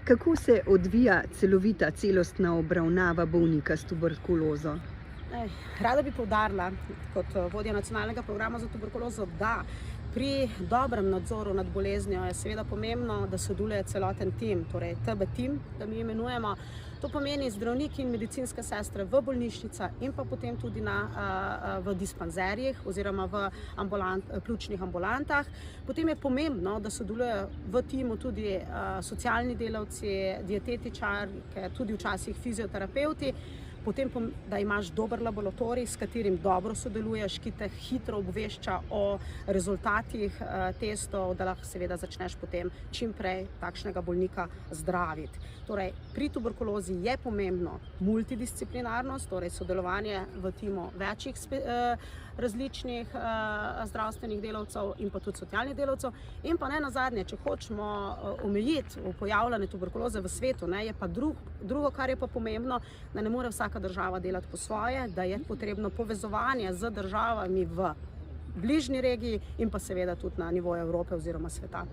Kako se odvija celovita celostna obravnava bolnika s tuberkulozo? Rada bi poudarila, kot vodja nacionalnega programa za tuberkulozo, da pri dobrem nadzoru nad boleznijo je seveda pomembno, da sodeluje celoten tim, torej TB tim, da mi imenujemo. To pomeni zdravniki in medicinske sestre v bolnišnicah in pa potem tudi v dispanzerjih oziroma v pljučnih ambulantah. Potem je pomembno, da sodelujejo v timu tudi socialni delavci, dietetičarke, tudi včasih fizioterapevti. Potem, da imaš dober laboratorij, s katerim dobro sodeluješ, ki te hitro obvešča o rezultatih testov, da lahko seveda začneš potem čim prej takšnega bolnika zdraviti. Torej, pri tuberkulozi je pomembno multidisciplinarnost, torej sodelovanje v timu večjih različnih zdravstvenih delavcev in pa tudi socialnih delavcev. In pa ne nazadnje, če hočemo omejiti pojavljanje tuberkuloze v svetu, je pa drugo, kar je pa pomembno, da ne more vsaka država delati po svoje, da je potrebno povezovanje z državami v bližnji regiji in pa seveda tudi na nivoju Evrope oziroma sveta.